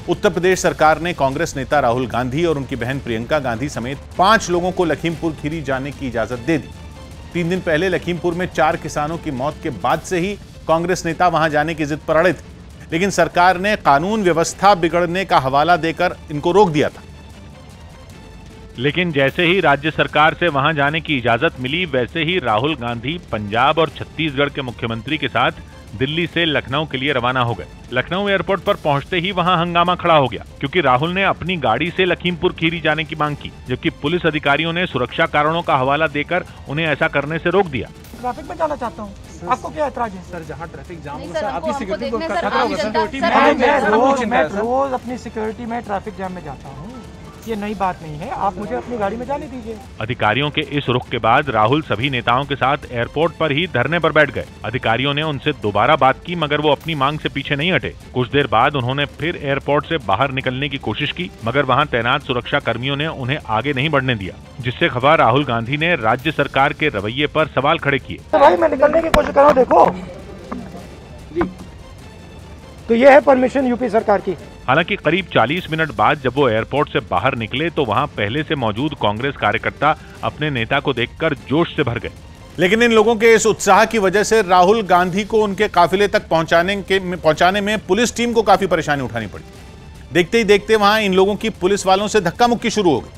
उत्तर प्रदेश सरकार ने कांग्रेस नेता राहुल गांधी और उनकी बहन प्रियंका गांधी समेत 5 लोगों को लखीमपुर खीरी जाने की इजाजत दे दी। 3 दिन पहले लखीमपुर में 4 किसानों की मौत के बाद से ही कांग्रेस नेता वहां जाने की जिद पर अड़े थे, लेकिन सरकार ने कानून व्यवस्था बिगड़ने का हवाला देकर इनको रोक दिया था। लेकिन जैसे ही राज्य सरकार से वहां जाने की इजाजत मिली, वैसे ही राहुल गांधी पंजाब और छत्तीसगढ़ के मुख्यमंत्री के साथ दिल्ली से लखनऊ के लिए रवाना हो गए। लखनऊ एयरपोर्ट पर पहुंचते ही वहां हंगामा खड़ा हो गया, क्योंकि राहुल ने अपनी गाड़ी से लखीमपुर खीरी जाने की मांग की, जबकि पुलिस अधिकारियों ने सुरक्षा कारणों का हवाला देकर उन्हें ऐसा करने से रोक दिया। ट्रैफिक में जाना चाहता हूँ, आपको क्या ऐतराज है? सर, जहाँ ट्रैफिक जाम हो, सर, आपकी सिक्योरिटी को खतरा होगा सर। मैं रोज अपनी सिक्योरिटी में ट्रैफिक जाम में जाता हूँ, ये नई बात नहीं है। आप मुझे अपनी गाड़ी में जाने दीजिए। अधिकारियों के इस रुख के बाद राहुल सभी नेताओं के साथ एयरपोर्ट पर ही धरने पर बैठ गए। अधिकारियों ने उनसे दोबारा बात की, मगर वो अपनी मांग से पीछे नहीं हटे। कुछ देर बाद उन्होंने फिर एयरपोर्ट से बाहर निकलने की कोशिश की, मगर वहां तैनात सुरक्षा कर्मियों ने उन्हें आगे नहीं बढ़ने दिया, जिससे खफा राहुल गांधी ने राज्य सरकार के रवैये पर सवाल खड़े किए। भाई, मैं निकलने की कोशिश कर रहा हूँ, देखो जी। तो ये है परमिशन यूपी सरकार की। हालांकि करीब 40 मिनट बाद जब वो एयरपोर्ट से बाहर निकले तो वहां पहले से मौजूद कांग्रेस कार्यकर्ता अपने नेता को देखकर जोश से भर गए। लेकिन इन लोगों के इस उत्साह की वजह से राहुल गांधी को उनके काफिले तक पहुंचाने में पुलिस टीम को काफी परेशानी उठानी पड़ी। देखते ही देखते वहां इन लोगों की पुलिस वालों से धक्का मुक्की शुरू हो गई,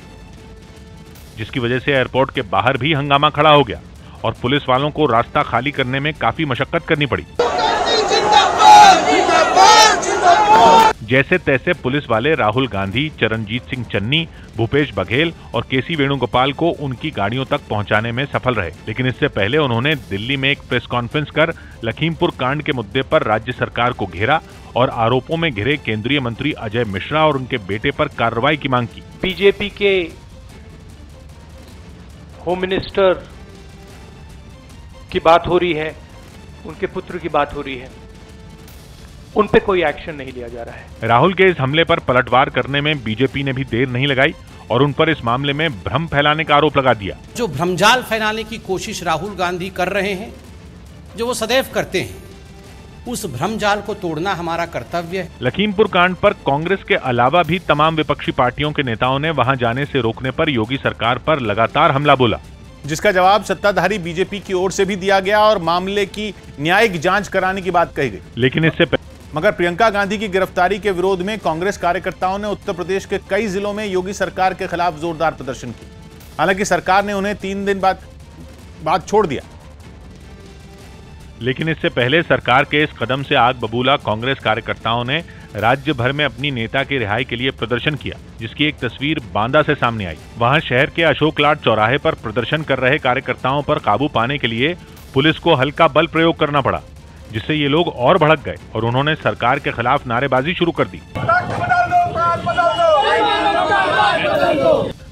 जिसकी वजह से एयरपोर्ट के बाहर भी हंगामा खड़ा हो गया और पुलिस वालों को रास्ता खाली करने में काफी मशक्कत करनी पड़ी। जैसे तैसे पुलिस वाले राहुल गांधी, चरणजीत सिंह चन्नी, भूपेश बघेल और केसी वेणुगोपाल को उनकी गाड़ियों तक पहुंचाने में सफल रहे। लेकिन इससे पहले उन्होंने दिल्ली में एक प्रेस कॉन्फ्रेंस कर लखीमपुर कांड के मुद्दे पर राज्य सरकार को घेरा और आरोपों में घिरे केंद्रीय मंत्री अजय मिश्रा और उनके बेटे पर कार्रवाई की मांग की। बीजेपी के होम मिनिस्टर की बात हो रही है, उनके पुत्र की बात हो रही है, उन पे कोई एक्शन नहीं लिया जा रहा है। राहुल के इस हमले पर पलटवार करने में बीजेपी ने भी देर नहीं लगाई और उन पर इस मामले में भ्रम फैलाने का आरोप लगा दिया। जो भ्रमजाल फैलाने की कोशिश राहुल गांधी कर रहे हैं, जो वो सदैव करते हैं, उस भ्रमजाल को तोड़ना हमारा कर्तव्य है। लखीमपुर कांड पर कांग्रेस के अलावा भी तमाम विपक्षी पार्टियों के नेताओं ने वहां जाने से रोकने पर योगी सरकार पर लगातार हमला बोला, जिसका जवाब सत्ताधारी बीजेपी की ओर से भी दिया गया और मामले की न्यायिक जांच कराने की बात कही गई। लेकिन मगर प्रियंका गांधी की गिरफ्तारी के विरोध में कांग्रेस कार्यकर्ताओं ने उत्तर प्रदेश के कई जिलों में योगी सरकार के खिलाफ जोरदार प्रदर्शन किया। हालांकि सरकार ने उन्हें 3 दिन बाद छोड़ दिया। लेकिन इससे पहले सरकार के इस कदम से आग बबूला कांग्रेस कार्यकर्ताओं ने राज्य भर में अपनी नेता की रिहाई के लिए प्रदर्शन किया, जिसकी एक तस्वीर बांदा से सामने आई। वहां शहर के अशोक लाड चौराहे पर प्रदर्शन कर रहे कार्यकर्ताओं पर काबू पाने के लिए पुलिस को हल्का बल प्रयोग करना पड़ा, जिससे ये लोग और भड़क गए और उन्होंने सरकार के खिलाफ नारेबाजी शुरू कर दी।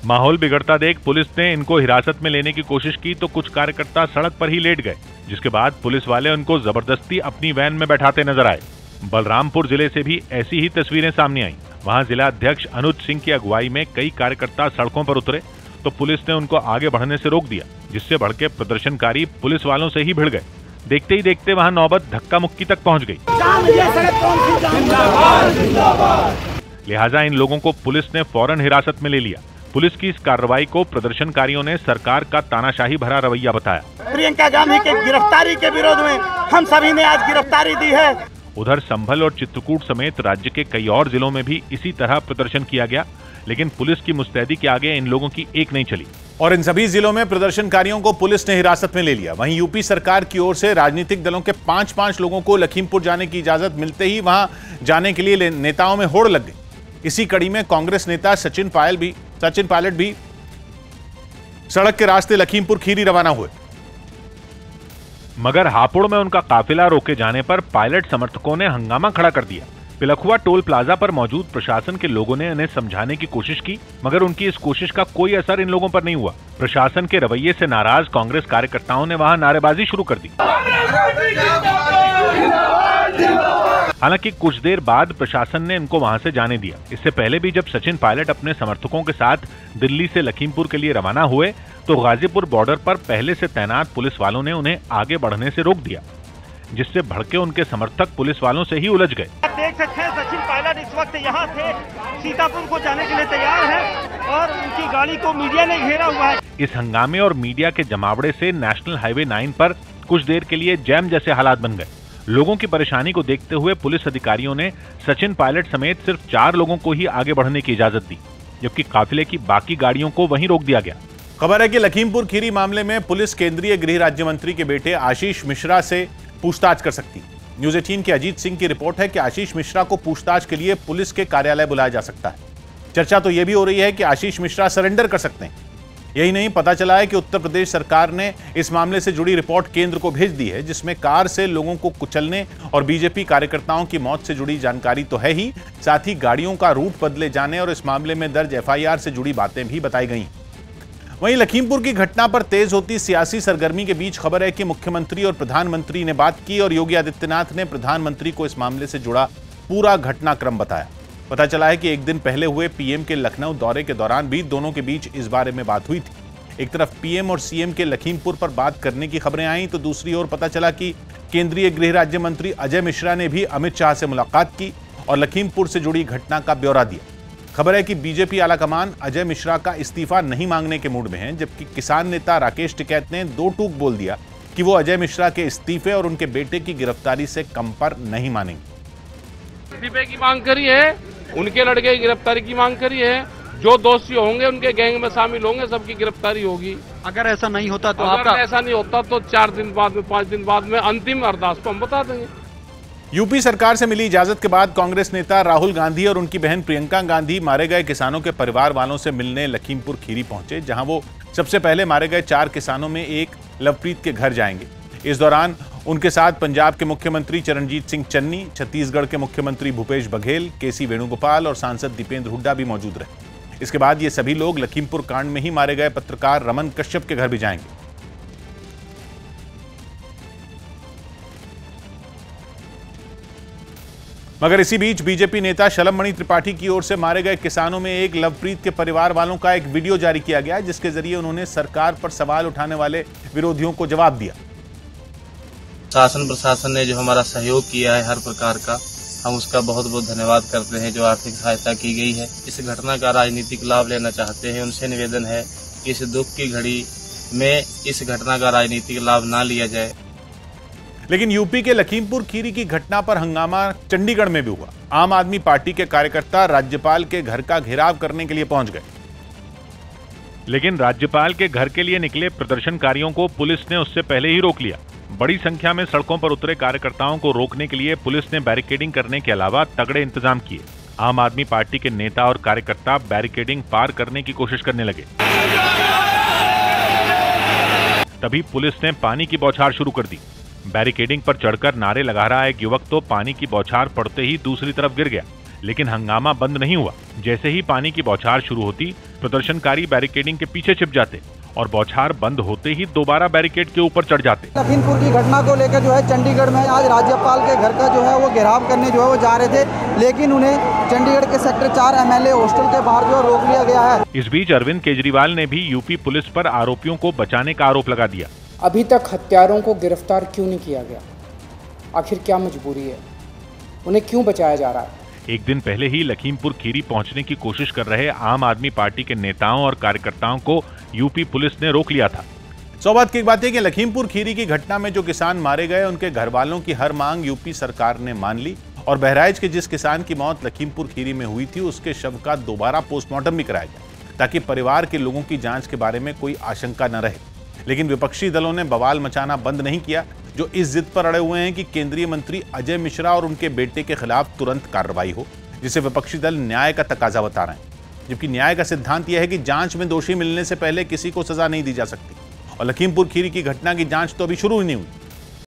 माहौल बिगड़ता देख पुलिस ने इनको हिरासत में लेने की कोशिश की तो कुछ कार्यकर्ता सड़क पर ही लेट गए, जिसके बाद पुलिस वाले उनको जबरदस्ती अपनी वैन में बैठाते नजर आए। बलरामपुर जिले से भी ऐसी ही तस्वीरें सामने आईं। वहां जिला अध्यक्ष अनुज सिंह की अगुवाई में कई कार्यकर्ता सड़कों पर उतरे तो पुलिस ने उनको आगे बढ़ने से रोक दिया, जिससे भड़के प्रदर्शनकारी पुलिस वालों से ही भिड़ गए। देखते ही देखते वहां नौबत धक्का मुक्की तक पहुंच गई। लिहाजा इन लोगों को पुलिस ने फौरन हिरासत में ले लिया। पुलिस की इस कार्रवाई को प्रदर्शनकारियों ने सरकार का तानाशाही भरा रवैया बताया। प्रियंका गांधी के गिरफ्तारी के विरोध में हम सभी ने आज गिरफ्तारी दी है। उधर संभल और चित्रकूट समेत राज्य के कई और जिलों में भी इसी तरह प्रदर्शन किया गया, लेकिन पुलिस की मुस्तैदी के आगे इन लोगों की एक नहीं चली और इन सभी जिलों में प्रदर्शनकारियों को पुलिस ने हिरासत में ले लिया। वहीं यूपी सरकार की ओर से राजनीतिक दलों के 5-5 लोगों को लखीमपुर जाने की इजाजत मिलते ही वहां जाने के लिए नेताओं में होड़ लग गई। इसी कड़ी में कांग्रेस नेता सचिन पायलट भी सड़क के रास्ते लखीमपुर खीरी रवाना हुए, मगर हापुड़ में उनका काफिला रोके जाने पर पायलट समर्थकों ने हंगामा खड़ा कर दिया। पिलखुआ टोल प्लाजा पर मौजूद प्रशासन के लोगों ने इन्हें समझाने की कोशिश की, मगर उनकी इस कोशिश का कोई असर इन लोगों पर नहीं हुआ। प्रशासन के रवैये से नाराज कांग्रेस कार्यकर्ताओं ने वहां नारेबाजी शुरू कर दी। हालांकि कुछ देर बाद प्रशासन ने इनको वहां से जाने दिया। इससे पहले भी जब सचिन पायलट अपने समर्थकों के साथ दिल्ली से लखीमपुर के लिए रवाना हुए तो गाजीपुर बॉर्डर पर पहले से तैनात पुलिस वालों ने उन्हें आगे बढ़ने से रोक दिया। जिससे भड़के उनके समर्थक पुलिस वालों से ही उलझ गए। आप देख सकते हैं सचिन पायलट इस वक्त यहाँ थे, सीतापुर को जाने के लिए तैयार है और उनकी गाड़ी को मीडिया ने घेरा हुआ है। इस हंगामे और मीडिया के जमावड़े से नेशनल हाईवे 9 पर कुछ देर के लिए जैम जैसे हालात बन गए। लोगों की परेशानी को देखते हुए पुलिस अधिकारियों ने सचिन पायलट समेत सिर्फ 4 लोगों को ही आगे बढ़ने की इजाजत दी, जबकि काफिले की बाकी गाड़ियों को वहीं रोक दिया गया। खबर है कि लखीमपुर खीरी मामले में पुलिस केंद्रीय गृह राज्य मंत्री के बेटे आशीष मिश्रा से पूछताछ कर सकती है। न्यूज़ 18 के अजीत सिंह की रिपोर्ट है कि आशीष मिश्रा को पूछताछ के लिए पुलिस के कार्यालय बुलाया जा सकता है। चर्चा तो यह भी हो रही है कि आशीष मिश्रा सरेंडर कर सकते हैं। यही नहीं, पता चला है कि उत्तर प्रदेश सरकार ने इस मामले से जुड़ी रिपोर्ट केंद्र को भेज दी है, जिसमें कार से लोगों को कुचलने और बीजेपी कार्यकर्ताओं की मौत से जुड़ी जानकारी तो है ही, साथ ही गाड़ियों का रूट बदले जाने और इस मामले में दर्ज एफआईआर से जुड़ी बातें भी बताई गई। वहीं लखीमपुर की घटना पर तेज होती सियासी सरगर्मी के बीच खबर है कि मुख्यमंत्री और प्रधानमंत्री ने बात की और योगी आदित्यनाथ ने प्रधानमंत्री को इस मामले से जुड़ा पूरा घटनाक्रम बताया। पता चला है कि एक दिन पहले हुए पीएम के लखनऊ दौरे के दौरान भी दोनों के बीच इस बारे में बात हुई थी। एक तरफ पीएम और सीएम के लखीमपुर पर बात करने की खबरें आईं, तो दूसरी ओर पता चला कि केंद्रीय गृह राज्य मंत्री अजय मिश्रा ने भी अमित शाह से मुलाकात की और लखीमपुर से जुड़ी घटना का ब्यौरा दिया। खबर है कि बीजेपी आलाकमान अजय मिश्रा का इस्तीफा नहीं मांगने के मूड में है, जबकि किसान नेता राकेश टिकैत ने 2 टूक बोल दिया कि वो अजय मिश्रा के इस्तीफे और उनके बेटे की गिरफ्तारी से कम पर नहीं मानेंगे। इस्तीफे की मांग करी है, उनके लड़के की गिरफ्तारी की मांग करी है, जो दोषी होंगे उनके गैंग में शामिल होंगे, सबकी गिरफ्तारी होगी। अगर ऐसा नहीं होता तो ऐसा नहीं होता तो 4 दिन बाद में 5 दिन बाद में अंतिम अरदास को हम बता देंगे। यूपी सरकार से मिली इजाजत के बाद कांग्रेस नेता राहुल गांधी और उनकी बहन प्रियंका गांधी मारे गए किसानों के परिवार वालों से मिलने लखीमपुर खीरी पहुंचे, जहां वो सबसे पहले मारे गए 4 किसानों में एक लवप्रीत के घर जाएंगे। इस दौरान उनके साथ पंजाब के मुख्यमंत्री चरणजीत सिंह चन्नी, छत्तीसगढ़ के मुख्यमंत्री भूपेश बघेल, केसी वेणुगोपाल और सांसद दीपेंद्र हुड्डा भी मौजूद रहे। इसके बाद ये सभी लोग लखीमपुर कांड में ही मारे गए पत्रकार रमन कश्यप के घर भी जाएंगे। मगर इसी बीच बीजेपी नेता शलम मणि त्रिपाठी की ओर से मारे गए किसानों में एक लवप्रीत के परिवार वालों का एक वीडियो जारी किया गया, जिसके जरिए उन्होंने सरकार पर सवाल उठाने वाले विरोधियों को जवाब दिया। शासन प्रशासन ने जो हमारा सहयोग किया है हर प्रकार का, हम उसका बहुत बहुत धन्यवाद करते हैं। जो आर्थिक सहायता की गई है, इस घटना का राजनीतिक लाभ लेना चाहते हैं, उनसे निवेदन है कि इस दुख की घड़ी में इस घटना का राजनीतिक लाभ ना लिया जाए। लेकिन यूपी के लखीमपुर खीरी की घटना पर हंगामा चंडीगढ़ में भी हुआ। आम आदमी पार्टी के कार्यकर्ता राज्यपाल के घर का घेराव करने के लिए पहुंच गए, लेकिन राज्यपाल के घर के लिए निकले प्रदर्शनकारियों को पुलिस ने उससे पहले ही रोक लिया। बड़ी संख्या में सड़कों पर उतरे कार्यकर्ताओं को रोकने के लिए पुलिस ने बैरिकेडिंग करने के अलावा तगड़े इंतजाम किए। आम आदमी पार्टी के नेता और कार्यकर्ता बैरिकेडिंग पार करने की कोशिश करने लगे। तभी पुलिस ने पानी की बौछार शुरू कर दी। बैरिकेडिंग पर चढ़कर नारे लगा रहा एक युवक तो पानी की बौछार पड़ते ही दूसरी तरफ गिर गया, लेकिन हंगामा बंद नहीं हुआ। जैसे ही पानी की बौछार शुरू होती, प्रदर्शनकारी बैरिकेडिंग के पीछे छिप जाते और बौछार बंद होते ही दोबारा बैरिकेड के ऊपर चढ़ जाते। लखीमपुर की घटना को लेकर जो है चंडीगढ़ में आज राज्यपाल के घर का जो है वो घेराव करने जो है वो जा रहे थे, लेकिन उन्हें चंडीगढ़ के सेक्टर 4 MLA हॉस्टल के बाहर जो रोक लिया गया है। इस बीच अरविंद केजरीवाल ने भी यूपी पुलिस पर आरोपियों को बचाने का आरोप लगा दिया। अभी तक हत्यारों को गिरफ्तार क्यों नहीं किया गया? आखिर क्या मजबूरी है? उन्हें क्यों बचाया जा रहा है? एक दिन पहले ही लखीमपुर खीरी पहुंचने की कोशिश कर रहे आम आदमी पार्टी के नेताओं और कार्यकर्ताओं को यूपी पुलिस ने रोक लिया था। सौभाग्य की बात है कि लखीमपुर खीरी की घटना में जो किसान मारे गए, उनके घर वालों की हर मांग यूपी सरकार ने मान ली और बहराइच के जिस किसान की मौत लखीमपुर खीरी में हुई थी, उसके शव का दोबारा पोस्टमार्टम भी कराया गया, ताकि परिवार के लोगों की जांच के बारे में कोई आशंका न रहे। लेकिन विपक्षी दलों ने बवाल मचाना बंद नहीं किया, जो इस जिद पर अड़े हुए हैं कि केंद्रीय मंत्री अजय मिश्रा और उनके बेटे के खिलाफ तुरंत कार्रवाई हो, जिसे विपक्षी दल न्याय का तकाजा बता रहे हैं। जबकि न्याय का सिद्धांत यह है कि जांच में दोषी मिलने से पहले किसी को सजा नहीं दी जा सकती और लखीमपुर खीरी की घटना की जांच तो अभी शुरू ही नहीं हुई।